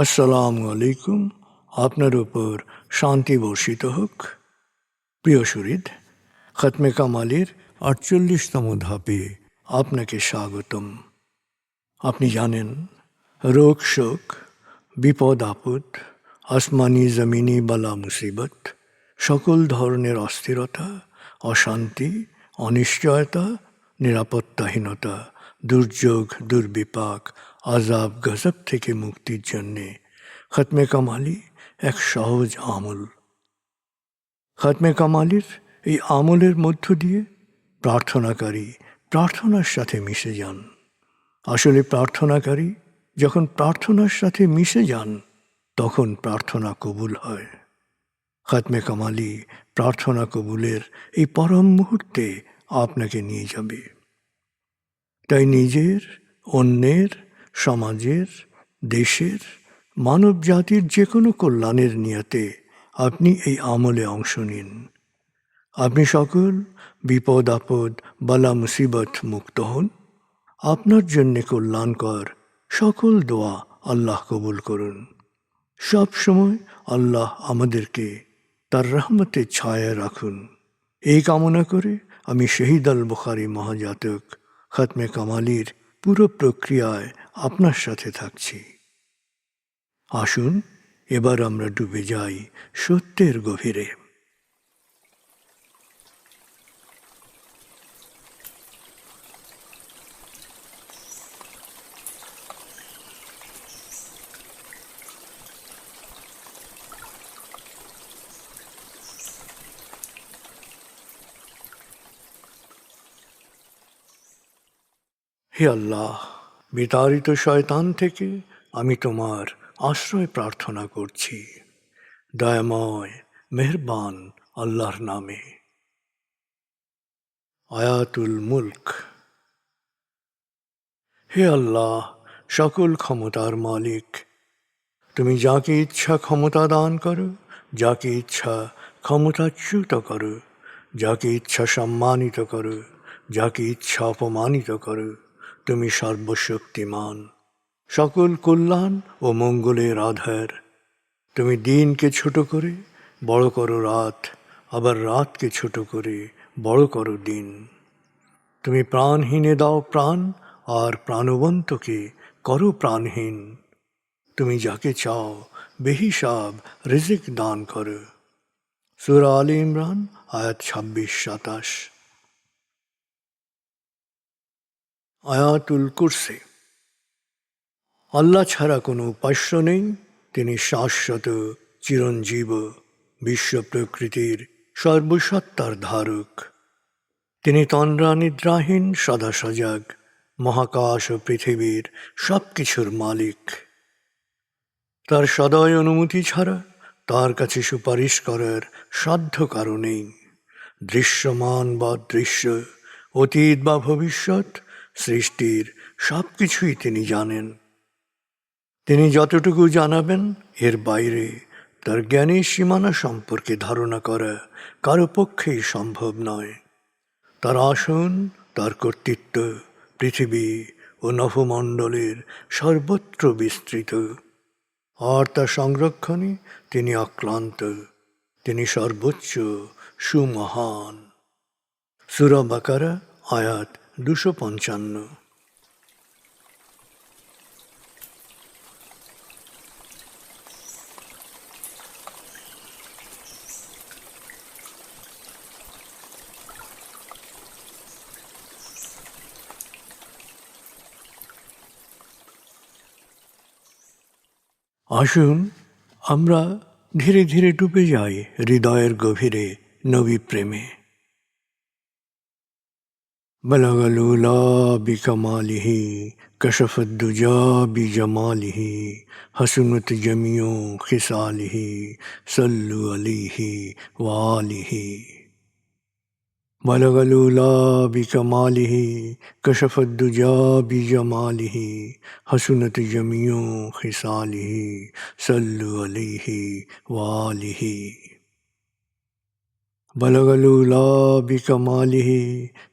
আসসালামু আলাইকুম। আপনার উপর শান্তি বর্ষিত হোক। প্রিয় শরীদ, খতমে কামালের ৪৮তম ধাপে আপনাকে স্বাগতম। আপনি জানেন, রোগ শোক, বিপদ আপদ, আসমানি জমিনি বালা মুসিবত, সকল ধরনের অস্থিরতা, অশান্তি, অনিশ্চয়তা, নিরাপত্তাহীনতা, দুর্যোগ, দুর্বিপাক, আজাব গজব থেকে মুক্তির জন্যে খতমে কামালি এক সহজ আমল। খতমে কামালির এই আমলের মধ্য দিয়ে প্রার্থনাকারী প্রার্থনার সাথে মিশে যান। আসলে প্রার্থনাকারী যখন প্রার্থনার সাথে মিশে যান, তখন প্রার্থনা কবুল হয়। খতমে কামালি প্রার্থনা কবুলের এই পরম মুহূর্তে আপনাকে নিয়ে যাবে। তাই নিজের, অন্যের, সমাজের, দেশের, মানব জাতির যে কোনো কল্যাণের নিয়তে আপনি এই আমলে অংশ নিন। আপনি সকল বিপদ আপদ, বালা মুসিবত মুক্ত হন। আপনার জন্যে কল্যাণকর সকল দোয়া আল্লাহ কবুল করুন। সব সময় আল্লাহ আমাদেরকে তার রহমতের ছায়ায় রাখুন। এই কামনা করে আমি শহীদ আল বুখারী মহাজাতক খতমে কামালির পুরো প্রক্রিয়ায় আপনার সাথে থাকছি। আসুন এবার আমরা ডুবে যাই সত্যের গভীরে। হে আল্লাহ, বিতাড়িত শয়তান থেকে আমি তোমার আশ্রয় প্রার্থনা করছি। দয়াময় মেহেরবান আল্লাহর নামে। আয়াতুল মুলক। হে আল্লাহ, সকল ক্ষমতার মালিক, তুমি যাকে ইচ্ছা ক্ষমতা দান করো, যাকে ইচ্ছা ক্ষমতাচ্যুত করো, যাকে ইচ্ছা সম্মানিত করো, যাকে ইচ্ছা অপমানিত করো। তুমি সর্বশক্তিমান, সকল কল্যাণ ও মঙ্গলের আধার। তুমি দিনকে ছোট করে বড় করো রাত, আবার রাতকে ছোট করে বড় করো দিন। তুমি প্রাণহীনে দাও প্রাণ, আর প্রাণবন্তকে করো প্রাণহীন। তুমি যাকে চাও বেহিসাব রিজিক দান করো। সূরা আলে ইমরান আয়াত ২৬-২৭। আয়াতুল কুরসি। আল্লাহ ছাড়া কোনো উপাস্য নেই। তিনি শাশ্বত, চিরঞ্জীব, বিশ্ব প্রকৃতির সর্বসত্তার ধারক। তিনি তন্দ্রা নিদ্রাহীন, সদা সজাগ, মহাকাশ ও পৃথিবীর সব কিছুর মালিক। তার সদয় অনুমতি ছাড়া তার কাছে সুপারিশ করার সাধ্য কারো নেই। দৃশ্যমান বা দৃশ্য, অতীত বা ভবিষ্যৎ, সৃষ্টির সব কিছুই তিনি জানেন। তিনি যতটুকু জানাবেন, এর বাইরে তার জ্ঞানের সীমানা সম্পর্কে ধারণা করা কারো পক্ষেই সম্ভব নয়। তার আসন, তার কর্তৃত্ব পৃথিবী ও নভমণ্ডলের সর্বত্র বিস্তৃত, আর তার সংরক্ষণে তিনি অক্লান্ত। তিনি সর্বোচ্চ, সুমহান। সূরা বাকারা আয়াত ২৫৫। আসুন আমরা ধীরে ধীরে ডুবে যাই হৃদয়ের গভীরে নবী প্রেমে। বলগল উলা বিকমালিহি, কশফত দুজা বিজমালিহি, হসনত জমিও খিসালিহি, সল্লু আলিহি ওয়ালিহি। بلغ العلا بكماله كشف الدجى بجماله حسنت جميع خصاله صلوا عليه وآله بلغ العلا بكماله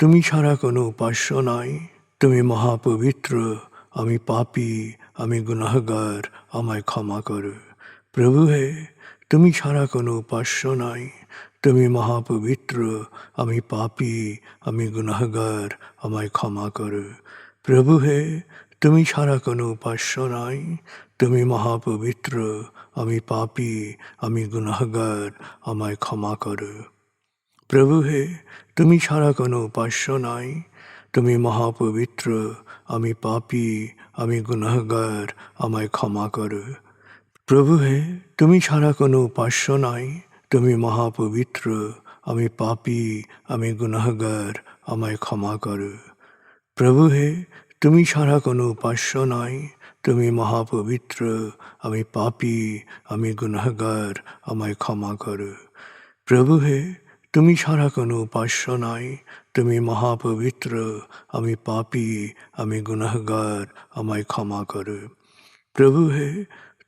তুমি ছাড়া কোনো উপাস্য নাই। তুমি মহাপবিত্র, আমি পাপী, আমি গুনাহগার, আমায় ক্ষমা করো। প্রভু হে, তুমি ছাড়া কোনো উপাস্য নাই। তুমি মহাপবিত্র, আমি পাপী, আমি গুনাহগার, আমায় ক্ষমা করো। প্রভু হে, তুমি ছাড়া কোনো উপাস্য নাই। তুমি মহাপবিত্র, আমি পাপী, আমি গুনাহগার, আমায় ক্ষমা করো। প্রভু হে, তুমি ছাড়া কোনো উপাস্য নাই। তুমি মহাপবিত্র, আমি পাপী, আমি গুনাহগার, আমায় ক্ষমা করো। প্রভু হে, তুমি ছাড়া কোনো উপাস্য নাই। তুমি মহাপবিত্র, আমি পাপী, আমি গুনাহগার, আমায় ক্ষমা করো। প্রভু হে, তুমি ছাড়া কোনো উপাস্য নাই। তুমি মহাপবিত্র, আমি পাপী, আমি গুনাহগার, আমায় ক্ষমা করো। প্রভু হে, তুমি ছাড়া কোনো উপাস্য নাই। তুমি মহাপবিত্র, আমি পাপী, আমি গুনাহগার, আমায় ক্ষমা করো। প্রভু হে,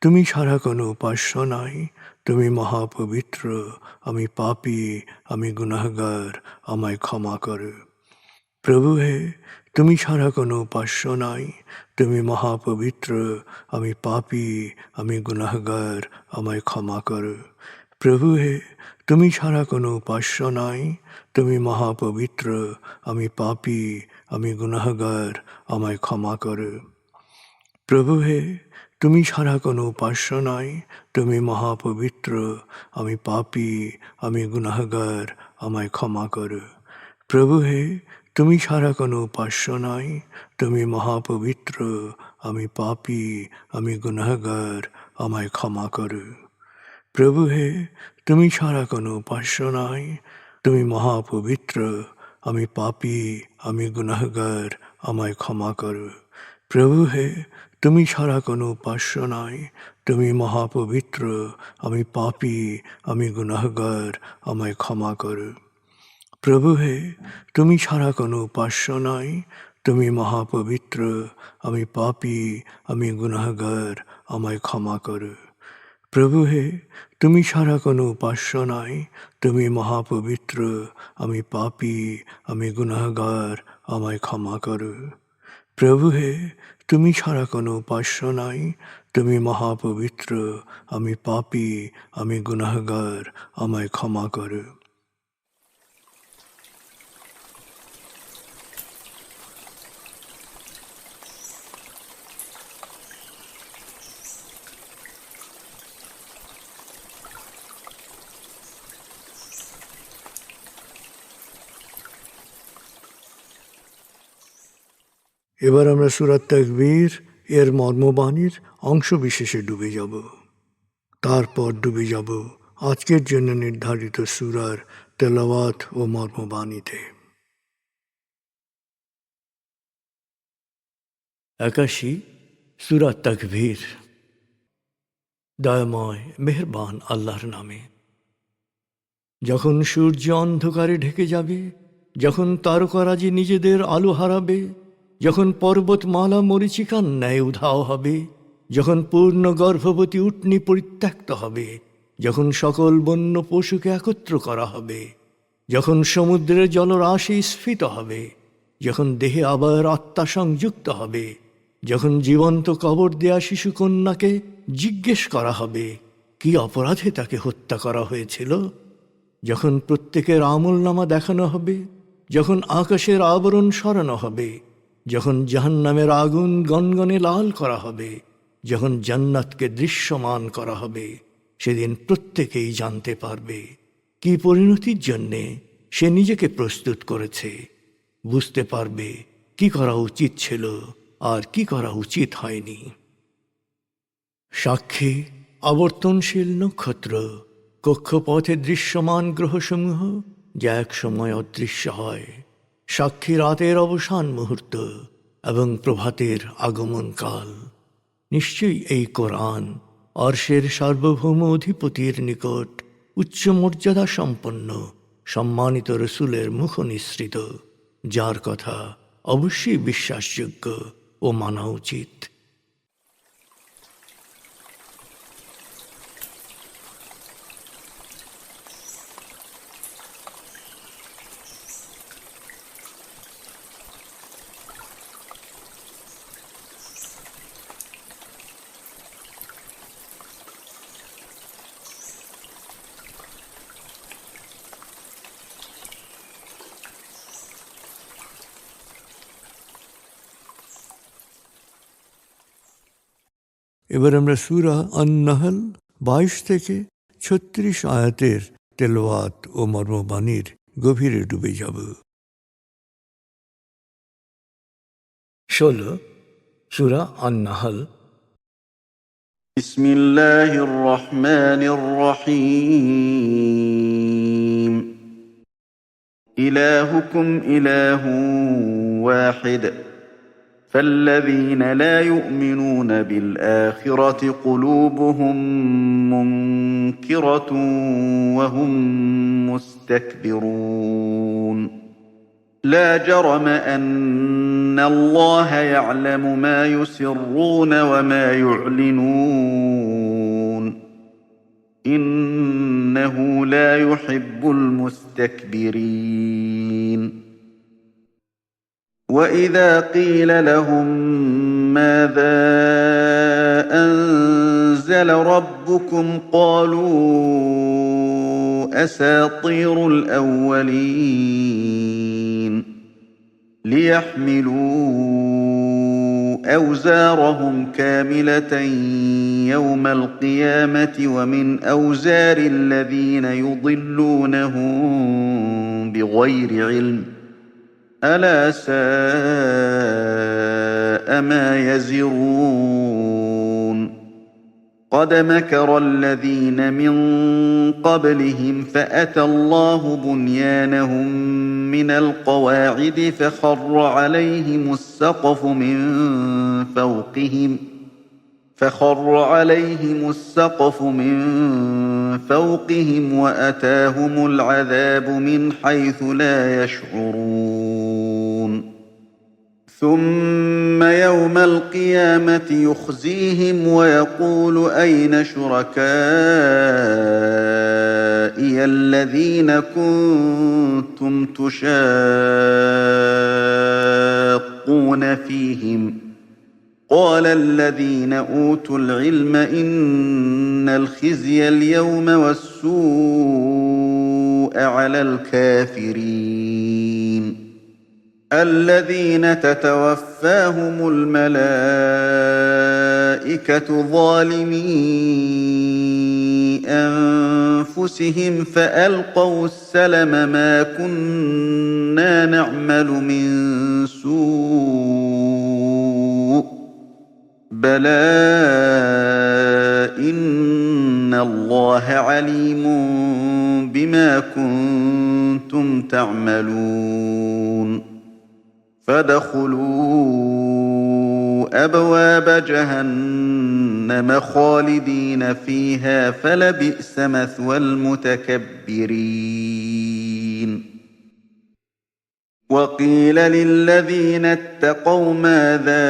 তুমি ছাড়া কোনো উপাস্য নাই। তুমি মহাপবিত্র, আমি পাপী, আমি গুনাহগার, আমায় ক্ষমা করো। প্রভু হে, তুমি ছাড়া কোনো উপাস্য নাই। তুমি মহাপবিত্র, আমি পাপী, আমি গুনাহগার, আমায় ক্ষমা করো। প্রভু হে, তুমি ছাড়া কোনো উপাস্য নাই। তুমি মহাপবিত্র, আমি পাপী, আমি গুনাহগার, আমায় ক্ষমা করো। প্রভু হে, তুমি ছাড়া কোনো উপাস্য নাই। তুমি মহাপবিত্র, আমি পাপী, আমি গুনাহগার, আমায় ক্ষমা করো। প্রভু হে, তুমি ছাড়া কোনো উপাস্য নাই। তুমি মহাপবিত্র, আমি পাপী, আমি গুনাহগার, আমায় ক্ষমা করো। প্রভু হে, তুমি ছাড়া কোনো উপাস্য নাই। তুমি মহাপবিত্র, আমি পাপী, আমি গুনাহগার, আমায় ক্ষমা করো। প্রভু হে, তুমি ছাড়া কোনো উপাস্য নাই। তুমি মহাপবিত্র, আমি পাপী, আমি গুনাহগার, আমায় ক্ষমা করো। প্রভু হে, তুমি ছাড়া কোনো উপাস্য নাই। তুমি মহাপবিত্র, আমি পাপী, আমি গুনাহগার, আমায় ক্ষমা করো। প্রভু হে, তুমি ছাড়া কোনো উপাস্য নাই। তুমি মহাপবিত্র, আমি পাপী, আমি গুনাহগার, আমায় ক্ষমা করো। প্রভু হে, তুমি ছাড়া কোনো উপাস্য নাই। তুমি মহাপবিত্র, আমি পাপী, আমি গুনাহগার, আমায় ক্ষমা করো। এবার আমরা সূরা তাকবীর এর মর্মবাণীর অংশ বিশেষে ডুবে যাব। তারপর ডুবে যাব আজকের জন্য নির্ধারিত সূরার তেলাওয়াত ও মর্মবাণীতে। 81 সূরা তাকবীর। দয়াময় মেহেরবান আল্লাহর নামে। যখন সূর্য অন্ধকারে ঢেকে যাবে, যখন তারকারাজি নিজেদের আলো হারাবে, যখন পর্বতমালা মরীচিকার ন্যায় উধাও হবে, যখন পূর্ণ গর্ভবতী উটনী পরিত্যক্ত হবে, যখন সকল বন্য পশুকে একত্র করা হবে, যখন সমুদ্রের জলরাশি স্ফীত হবে, যখন দেহে আবার আত্মা সংযুক্ত হবে, যখন জীবন্ত কবর দেয়া শিশুকন্যাকে জিজ্ঞেস করা হবে কি অপরাধে তাকে হত্যা করা হয়েছিল, যখন প্রত্যেকের আমলনামা দেখানো হবে, যখন আকাশের আবরণ সরানো হবে, যখন জাহান্নামের আগুন গনগনে লাল করা হবে, যখন জান্নাতকে দৃশ্যমান করা হবে, সেদিন প্রত্যেকেই জানতে পারবে কি পরিণতির জন্যে সে নিজেকে প্রস্তুত করেছে, বুঝতে পারবে কি করা উচিত ছিল আর কি করা উচিত হয়নি। সাক্ষী আবর্তনশীল নক্ষত্র, কক্ষপথে দৃশ্যমান গ্রহসমূহ যা এক সময় অদৃশ্য হয়, সাক্ষী রাতের অবসান মুহূর্ত এবং প্রভাতের আগমনকাল। নিশ্চয়ই এই কোরআন আরশের সার্বভৌম অধিপতির নিকট উচ্চ মর্যাদা সম্পন্ন সম্মানিত রসুলের মুখ নিঃসৃত, যার কথা অবশ্যই বিশ্বাসযোগ্য ও মানা উচিত। এবার আমরা সূরা আন-নাহল 22 থেকে 36 আয়াতের তেলাওয়াত ও মর্মবাণীর গভীরে ডুবে যাব। 16 সূরা আন-নাহল। বিসমিল্লাহির রহমানির রহিম। ইলাহুকুম ইলাহুন ওয়াহিদ فالذين لا يؤمنون بالآخرة قلوبهم منكرة وهم مستكبرون لا جرم أن الله يعلم ما يسرون وما يعلنون إنه لا يحب المستكبرين وإذا قيل لهم ماذا أنزل ربكم قالوا أساطير الأولين ليحملوا أوزارهم كاملة يوم القيامة ومن أوزار الذين يضلونهم بغير علم ألا ساء ما يزرون قد مكر الذين من قبلهم فأتى الله بنيانهم من القواعد فخر عليهم السقف من فوقهم وأتاهم العذاب من حيث لا يشعرون ثم يوم القيامة يخزيهم ويقول أين شركائي الذين كنتم تشاقون فيهم قال الذين أوتوا العلم إن الخزي اليوم والسوء على الكافرين الذين تتوفاهم الملائكة ظالمي أنفسهم فألقوا السلم ما كنا نعمل من سوء بلى إن الله عليم بما كنتم تعملون فادخلوا أبواب جهنم خالدين فيها فلبئس مثوى المتكبرين وقيل للذين اتقوا ماذا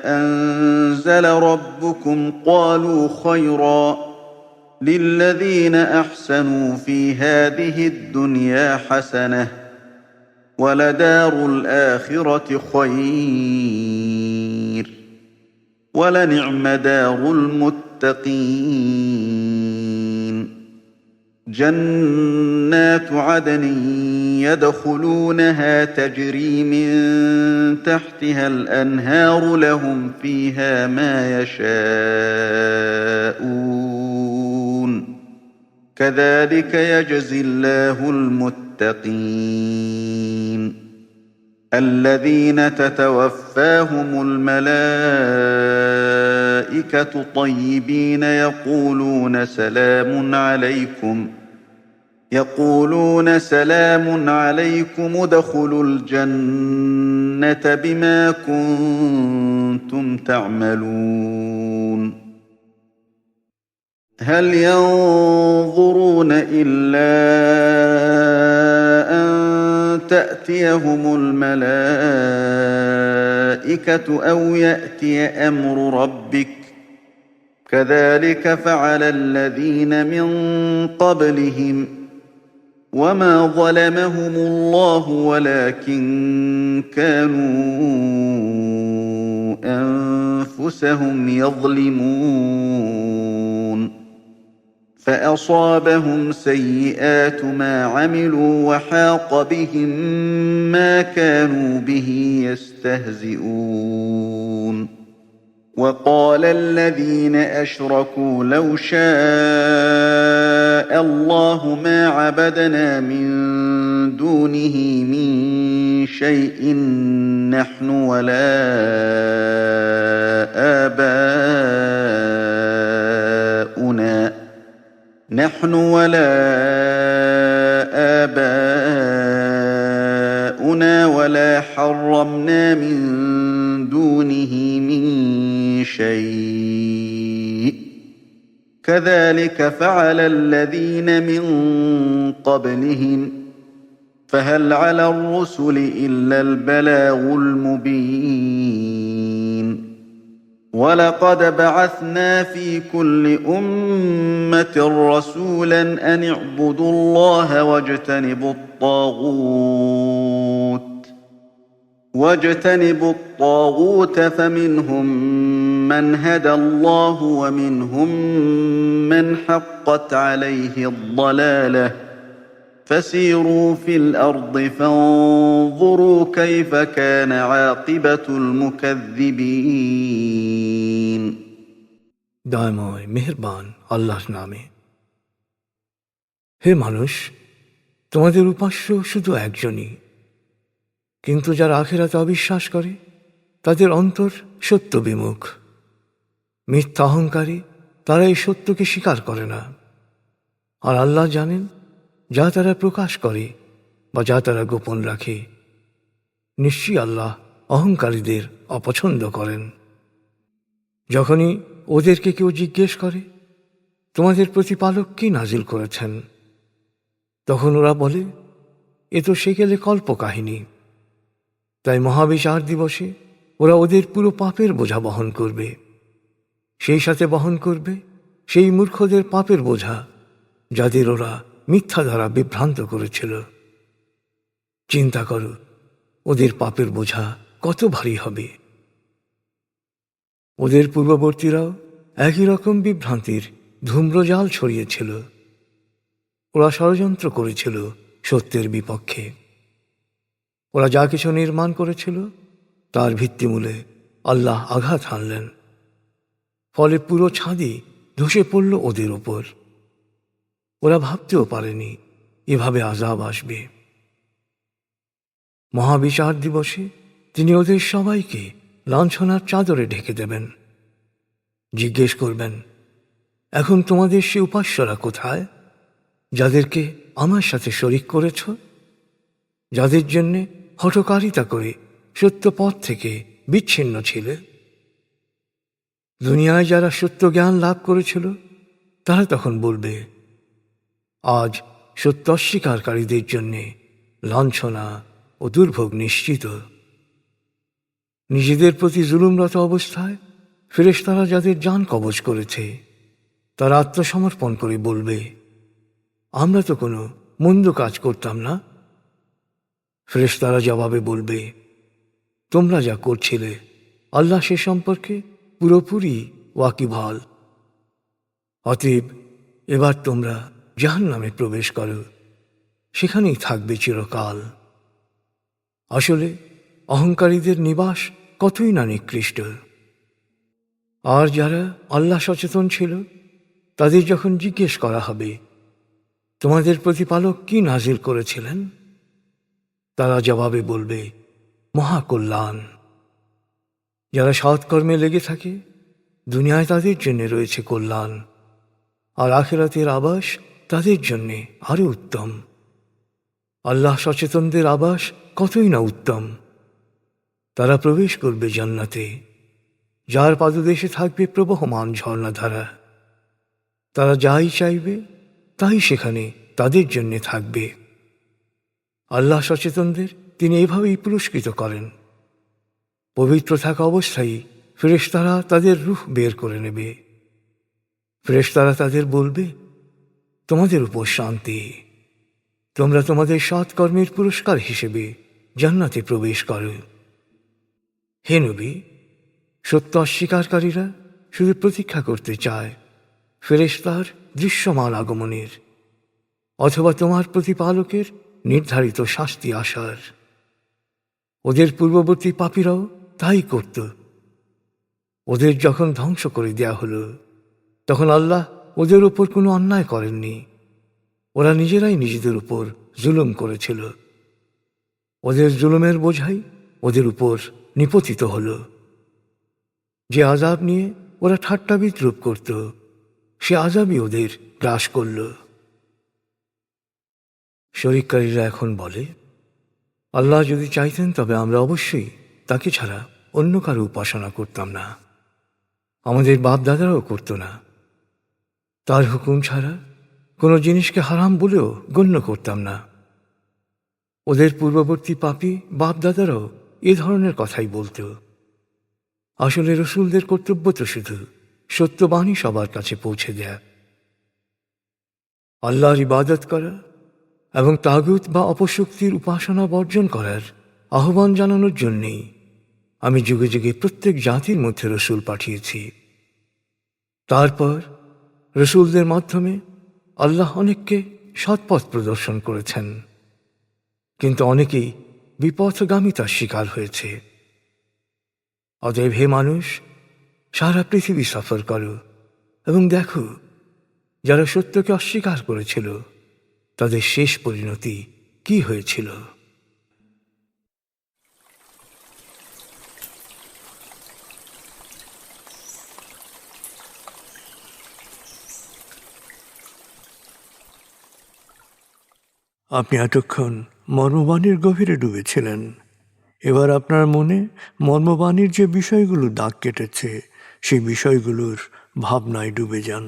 أنزل ربكم قالوا خيرا للذين أحسنوا في هذه الدنيا حسنة ولدار الآخرة خير ولنعم دار المتقين جنات عدن يدخلونها تجري من تحتها الأنهار لهم فيها ما يشاءون كذلك يجزي الله المتقين الذين تتوفاهم الملائكة طيبين يقولون سلام عليكم ادخلوا الجنة بما كنتم تعملون هل ينظرون إلا أن تأتيهم الملائكة أو يأتي أمر ربك كذلك فعل الذين من قبلهم وما ظلمهم الله ولكن كانوا أنفسهم يظلمون فأصابهم سيئات ما عملوا وحاق بهم ما كانوا به يستهزئون وقال الذين أشركوا لو شاء الله ما عبدنا من دونه من شيء نحن ولا آباؤنا ولا حرمنا من دونه من شيء كذلك فعل الذين من قبلهم فهل على الرسل إلا البلاغ المبين ولقد بعثنا في كل أمة رسولا أن اعبدوا الله واجتنبوا الطاغوت فمنهم من هدى الله ومنهم من حقت عليه الضلالة فسيروا في الأرض فانظروا كيف كان عاقبة المكذبين দয়াময় মেহেরবান আল্লাহর নামে। হে মানুষ, তোমাদের উপাস্য শুধু একজনই, কিন্তু যারা আখিরাতে অবিশ্বাস করে তাদের অন্তর সত্য বিমুখ। মিথ্যা অহংকারী তারা এই সত্যকে স্বীকার করে না। আর আল্লাহ জানেন যা তারা প্রকাশ করে বা যা তারা গোপন রাখে। নিশ্চয়ই আল্লাহ অহংকারীদের অপছন্দ করেন। যখনই ওদেরকে কেউ জিজ্ঞেস করে তোমাদের প্রতিপালক কি নাজিল করেছেন, তখন ওরা বলে এ তো সেকেলে কল্পকাহিনী। তাই মহাবিচার দিবসে ওরা ওদের পুরো পাপের বোঝা বহন করবে, সেই সাথে বহন করবে সেই মূর্খদের পাপের বোঝা যাদের ওরা মিথ্যা দ্বারা বিভ্রান্ত করেছিল। চিন্তা করো ওদের পাপের বোঝা কত ভারী হবে। ওদের পূর্ববর্তীরাও একই রকম বিভ্রান্তির ধূম্রজাল ছড়িয়েছিল। ওরা ষড়যন্ত্র করেছিল সত্যের বিপক্ষে। ওরা যা কিছু নির্মাণ করেছিল তার ভিত্তিমূলে আল্লাহ আঘাত হানলেন। ফলে পুরো ছাদই ধসে পড়ল ওদের ওপর। ওরা ভাবতেও পারেনি এভাবে আযাব আসবে। মহাবিচার দিবসে তিনি ওদের সবাইকে লাঞ্ছনার চাদরে ঢেকে দেবেন। জিজ্ঞেস করবেন, এখন তোমাদের সে উপাস্যরা কোথায় যাদেরকে আমার সাথে শরিক করেছ, যাদের জন্যে হঠকারিতা করে সত্য পথ থেকে বিচ্ছিন্ন ছিলে? দুনিয়ায় যারা সত্য জ্ঞান লাভ করেছিল তারা তখন বলবে, আজ সত্য অস্বীকারীদের জন্যে লাঞ্ছনা ও দুর্ভোগ নিশ্চিত। নিজেদের প্রতি জুলুমরত অবস্থায় ফেরেশতারা যাদের জান কবজ করেছে তারা আত্মসমর্পণ করে বলবে, আমরা তো কোনো মন্দ কাজ করতাম না। ফেরেশতারা জবাবে বলবে, তোমরা যা করছিলে আল্লাহ সে সম্পর্কে পুরোপুরি ওয়াকিবহাল। অতএব এবার তোমরা জাহান্নামে প্রবেশ করো, সেখানেই থাকবে চিরকাল। আসলে অহংকারীদের নিবাস কতই না নিকৃষ্ট। আর যারা আল্লাহ সচেতন ছিল তাদের যখন জিজ্ঞেস করা হবে তোমাদের প্রতিপালক কি নাজিল করেছিলেন, তারা জবাবে বলবে, মহাকল্যাণ। যারা সৎকর্মে লেগে থাকে দুনিয়ায় তাদের জন্য রয়েছে কল্যাণ, আর আখিরাতের আবাস তাদের জন্যে আরো উত্তম। আল্লাহ সচেতনদের আবাস কতই না উত্তম। তারা প্রবেশ করবে জান্নাতে, যার পাদদেশে থাকবে প্রবহমান ঝর্ণাধারা। তারা যাই চাইবে তাই সেখানে তাদের জন্য থাকবে। আল্লাহ সচেতনদের তিনি এভাবেই পুরস্কৃত করেন। পবিত্র থাকা অবস্থায় ফেরেশতারা তাদের রূহ বের করে নেবে। ফেরেশতারা তাদের বলবে, তোমাদের উপর শান্তি, তোমরা তোমাদের সৎকর্মের পুরস্কার হিসেবে জান্নাতে প্রবেশ করো। হে নবী, সত্য অস্বীকারীরা শুধু প্রতীক্ষা করতে চায় ফেরেশতার দৃশ্যমান আগমনের অথবা তোমার প্রতিপালকের নির্ধারিত শাস্তি আসার। ওদের পূর্ববর্তী পাপীরাও তাই করত। ওদের যখন ধ্বংস করে দেয়া হলো, তখন আল্লাহ ওদের উপর কোনো অন্যায় করেননি। ওরা নিজেরাই নিজেদের উপর জুলুম করেছিল। ওদের জুলুমের বোঝাই ওদের উপর নিপতিত হল। যে আযাব নিয়ে ওরা ঠাট্টা বিদ্রূপ করত, সে আযাবই ওদের গ্রাস করল। শরিককারীরা এখন বলে, আল্লাহ যদি চাইতেন তবে আমরা অবশ্যই তাকে ছাড়া অন্য কারো উপাসনা করতাম না, আমাদের বাপ দাদারাও করত না। তার হুকুম ছাড়া কোনো জিনিসকে হারাম বলেও গণ্য করতাম না। ওদের পূর্ববর্তী পাপী বাপ দাদারাও এ ধরনের কথাই বলত। আসলে রসুলদের কর্তব্য তো শুধু সত্যবাণী সবার কাছে পৌঁছে দেয়া। আল্লাহর ইবাদত করা এবং তাগুত বা অপশক্তির উপাসনা বর্জন করার আহ্বান জানানোর জন্যেই আমি যুগে যুগে প্রত্যেক জাতির মধ্যে রসুল পাঠিয়েছি। তারপর রসুলদের মাধ্যমে আল্লাহ অনেককে সৎপথ প্রদর্শন করেছেন, কিন্তু অনেকেই বিপথগামিতার শিকার হয়েছে। অতএব হে মানুষ, সারা পৃথিবী সফর করো এবং দেখো যারা সত্যকে অস্বীকার করেছিল তাদের শেষ পরিণতি কি হয়েছিল। আপনি এতক্ষণ মর্মবাণীর গভীরে ডুবেছিলেন। এবার আপনার মনে মর্মবাণীর যে বিষয়গুলো দাগ কেটেছে সেই বিষয়গুলোর ভাবনায় ডুবে যান।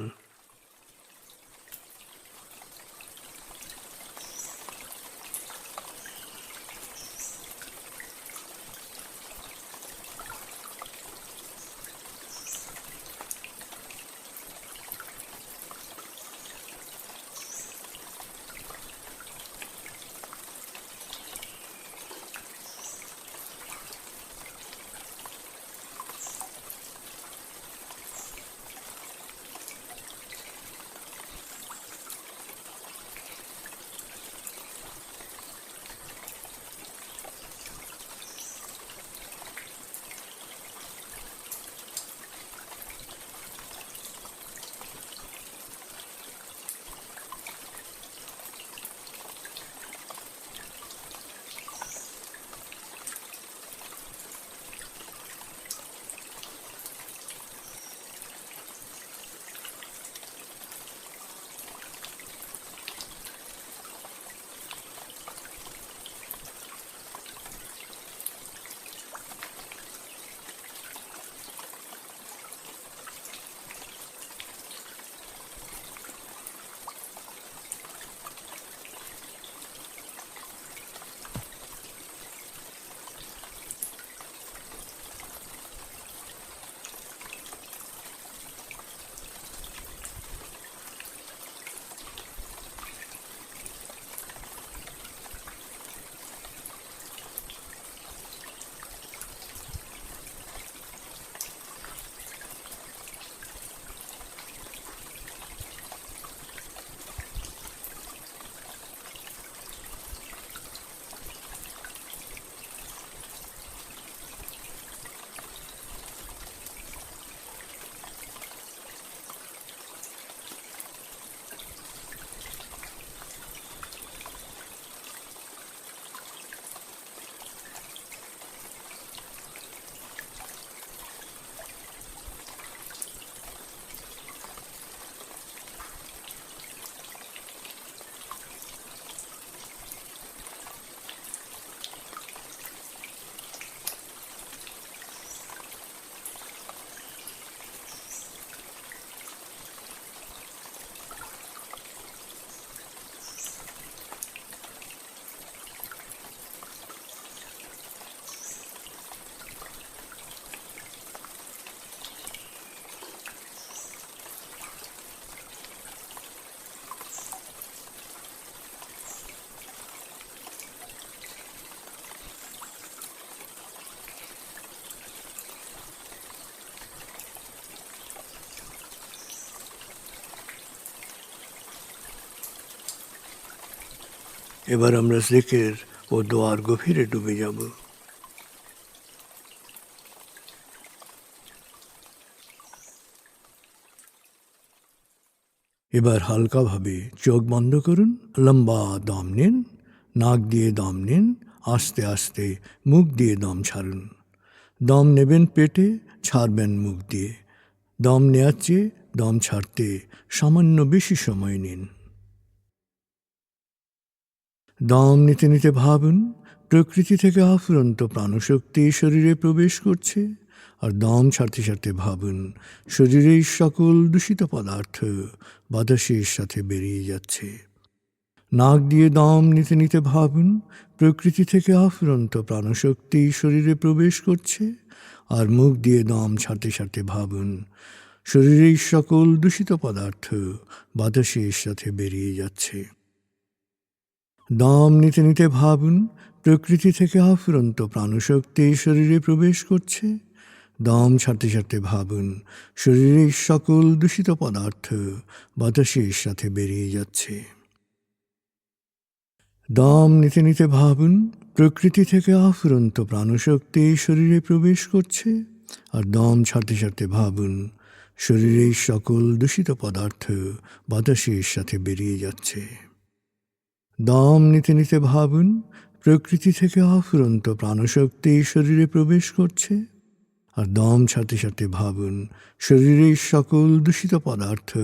এবার আমরা জিকির ও দোয়ার গভীরে ডুবে যাব। এবার হালকাভাবে চোখ বন্ধ করুন, লম্বা দম নিন, নাক দিয়ে দম নিন, আস্তে আস্তে মুখ দিয়ে দম ছাড়ুন। দম নেবেন পেটে, ছাড়বেন মুখ দিয়ে। দম নেওয়ার চেয়ে দম ছাড়তে সামান্য বেশি সময় নিন। দম নিতে নিতে ভাবুন প্রকৃতি থেকে অফুরন্ত প্রাণশক্তি শরীরে প্রবেশ করছে, আর দম ছাড়তে ছাড়তে ভাবুন শরীরের সকল দূষিত পদার্থ বাতাসের সাথে বেরিয়ে যাচ্ছে। নাক দিয়ে দম নিতে নিতে ভাবুন প্রকৃতি থেকে অফুরন্ত প্রাণশক্তি শরীরে প্রবেশ করছে, আর মুখ দিয়ে দম ছাড়তে ছাড়তে ভাবুন শরীরের সকল দূষিত পদার্থ বাতাসের সাথে বেরিয়ে যাচ্ছে। দম নিতে নিতে ভাবুন প্রকৃতি থেকে অফুরন্ত প্রাণশক্তি শরীরে প্রবেশ করছে। দম ছাড়তে ছাড়তে ভাবুন শরীরের সকল দূষিত পদার্থ বাতাসের সাথে বেরিয়ে যাচ্ছে। দম নিতে নিতে ভাবুন প্রকৃতি থেকে অফুরন্ত প্রাণশক্তি শরীরে প্রবেশ করছে, আর দম ছাড়তে ছাড়তে ভাবুন শরীরের সকল দূষিত পদার্থ বাতাসের সাথে বেরিয়ে যাচ্ছে। দম নিতে নিতে ভাবুন প্রকৃতি থেকে অফুরন্ত প্রাণশক্তি শরীরে প্রবেশ করছে, আর দম ছাড়তে ছাড়তে ভাবুন শরীরের সকল দূষিত পদার্থ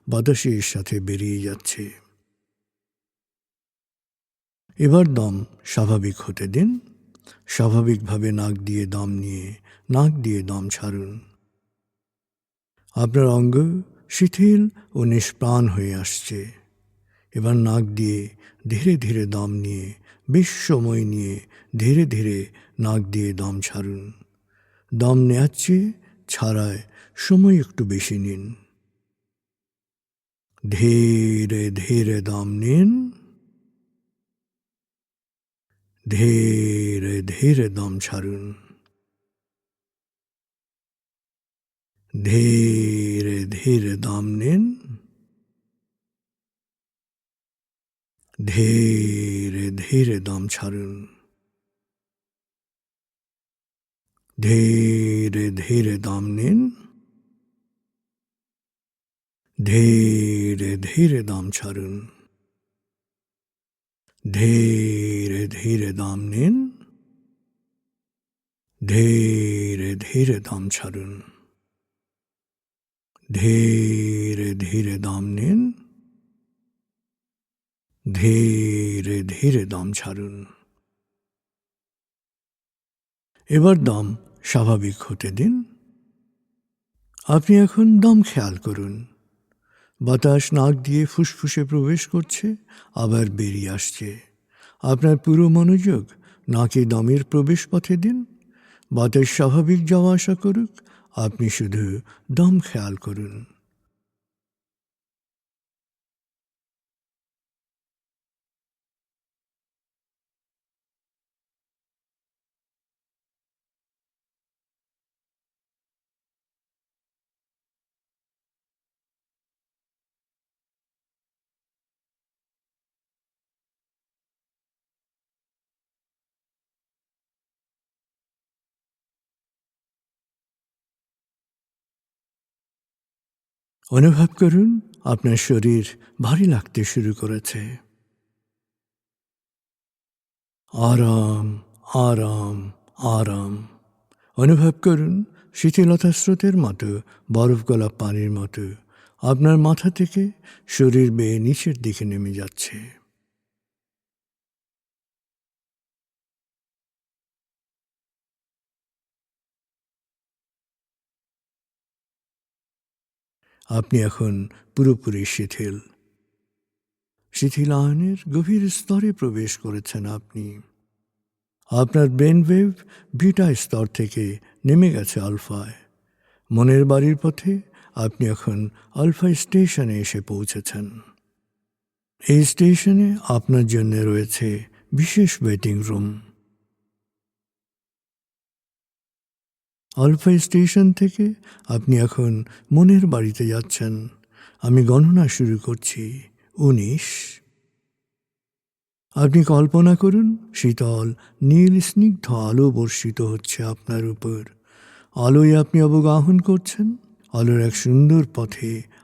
বাতাসের সাথে বেরিয়ে যাচ্ছে। এবার দম স্বাভাবিক হতে দিন। স্বাভাবিকভাবে নাক দিয়ে দম নিয়ে নাক দিয়ে দম ছাড়ুন। আপনার অঙ্গ শিথিল ও নিষ্প্রাণ হয়ে আসছে। এবার নাক দিয়ে ধীরে ধীরে দম নিয়ে বেশ সময় নিয়ে ধীরে ধীরে নাক দিয়ে দম ছাড়ুন। দম নেওয়ার চেয়ে ছাড়ায় সময় একটু বেশি নিন। ধীরে ধীরে দম নিন, ধীরে ধীরে দম ছাড়ুন। ধীরে ধীরে দম নিন, ধীরে ধীরে দম ছাড়ুন। ধীরে ধীরে দম নিন, ধীরে ধীরে দম ছাড়ুন। ধীরে ধীরে দম নিন, ধীরে ধীরে দম ছাড়ুন। ধীরে ধীরে দম নিন, ধীরে ধীরে দম ছাড়ুন। এবার দম স্বাভাবিক হতে দিন। আপনি এখন দম খেয়াল করুন। বাতাস নাক দিয়ে ফুসফুসে প্রবেশ করছে, আবার বেরিয়ে আসছে। আপনার পুরো মনোযোগ নাকে দমের প্রবেশ পথে দিন। বাতাস স্বাভাবিক যাওয়া আসা করুক, আপনি শুধু দম খেয়াল করুন। অনুভব করুন আপনার শরীর ভারী লাগতে শুরু করেছে। আরাম, আরাম, আরাম। অনুভব করুন শীতলতা স্রোতের মতো, বরফ গলা পানির মতো আপনার মাথা থেকে শরীর বেয়ে নিচের দিকে নেমে যাচ্ছে। আপনি এখন পুরোপুরি শিথিল। শিথিলায়নের গভীর স্তরে প্রবেশ করেছেন আপনি। আপনার ব্রেন ওয়েভ বিটা স্তর থেকে নেমে গেছে আলফায়। মনের বাড়ির পথে আপনি এখন আলফা স্টেশনে এসে পৌঁছেছেন। এই স্টেশনে আপনার জন্য রয়েছে বিশেষ ওয়েটিং রুম। আলফা স্টেশন থেকে আপনি এখন মনের বাড়িতে যাচ্ছেন। আমি গণনা শুরু করছি। 19। আপনি কল্পনা করুন শীতল নীল স্নিগ্ধ আলো বর্ষিত হচ্ছে আপনার উপর। আলোয় আপনি অবগাহন করছেন। আলোর এক সুন্দর পথে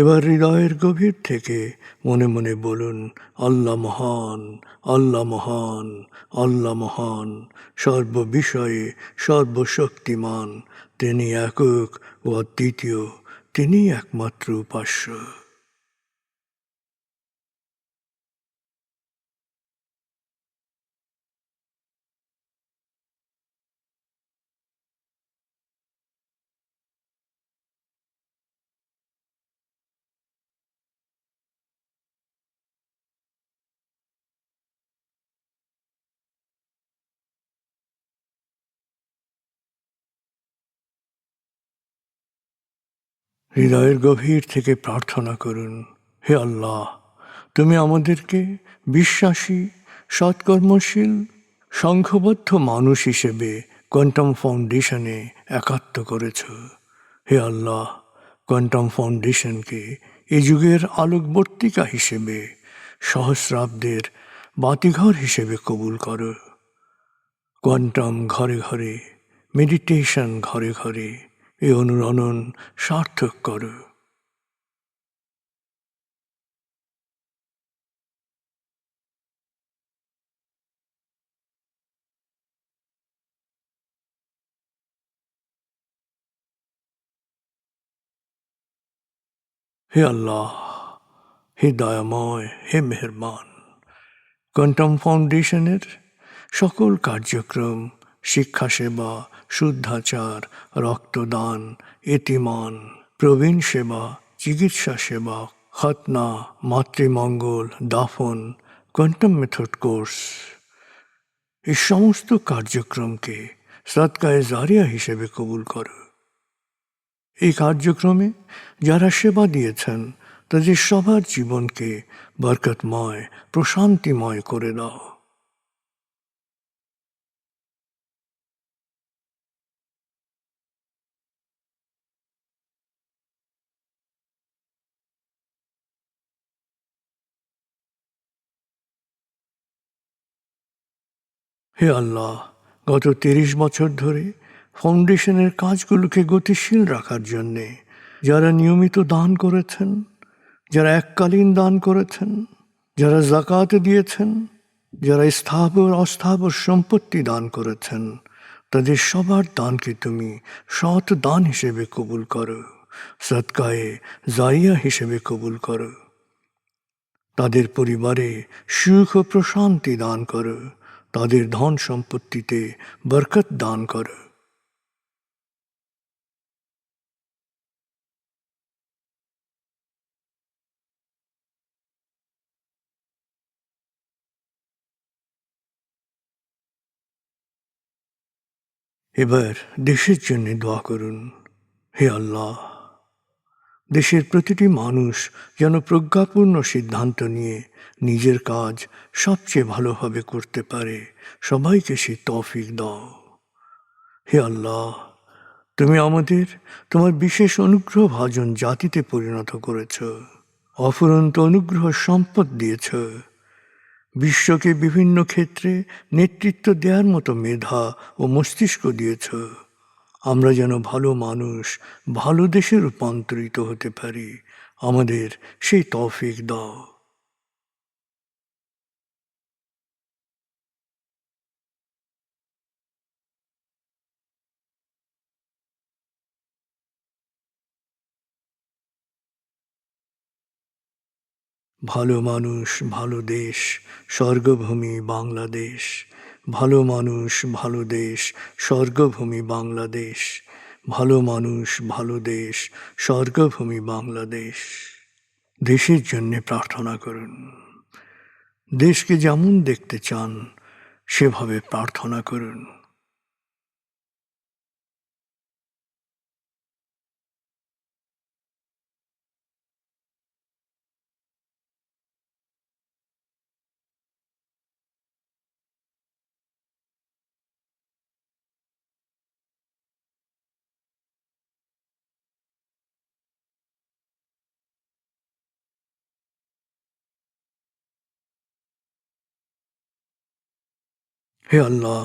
এবার হৃদয়ের গভীর থেকে মনে মনে বলুন, আল্লাহ মহান, আল্লাহ মহান, আল্লাহ মহান, সর্ববিষয়ে সর্বশক্তিমান। তিনি একক ও অদ্বিতীয়, তিনি একমাত্র উপাস্য। হৃদয়ের গভীর থেকে প্রার্থনা করুন, হে আল্লাহ, তুমি আমাদেরকে বিশ্বাসী, সৎকর্মশীল, সংঘবদ্ধ মানুষ হিসেবে কোয়ান্টাম ফাউন্ডেশনে একাত্ম করেছ। হে আল্লাহ, কোয়ান্টাম ফাউন্ডেশনকে এ যুগের আলোকবর্তিকা হিসেবে, সহস্রাব্দের বাতিঘর হিসেবে কবুল করো। কোয়ান্টাম ঘরে ঘরে, মেডিটেশন ঘরে ঘরে, এ অনুরণন সার্থক করো। হে আল্লাহ, হে দয়াময়, হে মেহেরবান, কোয়ান্টাম ফাউন্ডেশনের সকল কার্যক্রম, শিক্ষা সেবা, শুদ্ধাচার, রক্তদান, এতিমান, প্রবীণ সেবা, চিকিৎসা সেবা, খতনা, মাতৃমঙ্গল, দাফন, কোয়ান্টাম মেথড কোর্স, এই সমস্ত কার্যক্রমকে সদকায়ে জারিয়া হিসেবে কবুল করো। এই কার্যক্রমে যারা সেবা দিয়েছেন তাদের সবার জীবনকে বরকতময়, প্রশান্তিময় করে দাও। হে আল্লাহ, গত ৩০ বছর ধরে ফাউন্ডেশনের কাজগুলোকে গতিশীল রাখার জন্যে যারা নিয়মিত দান করেছেন, যারা এককালীন দান করেছেন, যারা জাকাত দিয়েছেন, যারা স্থাবর অস্থাবর সম্পত্তি দান করেছেন, তাদের সবার দানকে তুমি সৎ দান হিসেবে কবুল করো, সদকায়ে জারিয়া হিসেবে কবুল করো। তাদের পরিবারে সুখ ও প্রশান্তি দান করো, তাদের ধন সম্পত্তিতে বরকত দান করো। এবার দেশের জন্য দোয়া করুন, হে আল্লাহ, দেশের প্রতিটি মানুষ যেন প্রজ্ঞাপূর্ণ সিদ্ধান্ত নিয়ে নিজের কাজ সবচেয়ে ভালোভাবে করতে পারে, সবাইকে সে তৌফিক দাও। হে আল্লাহ, তুমি আমাদের তোমার বিশেষ অনুগ্রহ ভাজন জাতিতে পরিণত করেছ, অফুরন্ত অনুগ্রহ সম্পদ দিয়েছ, বিশ্বকে বিভিন্ন ক্ষেত্রে নেতৃত্ব দেওয়ার মতো মেধা ও মস্তিষ্ক দিয়েছ। আমরা যেন ভালো মানুষ, ভালো দেশে রূপান্তরিত হতে পারি, আমাদের সেই তৌফিক দাও। ভালো মানুষ, ভালো দেশ, স্বর্গভূমি বাংলাদেশ। ভালো মানুষ, ভালো দেশ, স্বর্গভূমি বাংলাদেশ। ভালো মানুষ, ভালো দেশ, স্বর্গভূমি বাংলাদেশ। দেশের জন্যে প্রার্থনা করুন। দেশকে যেমন দেখতে চান সেভাবে প্রার্থনা করুন। হে আল্লাহ,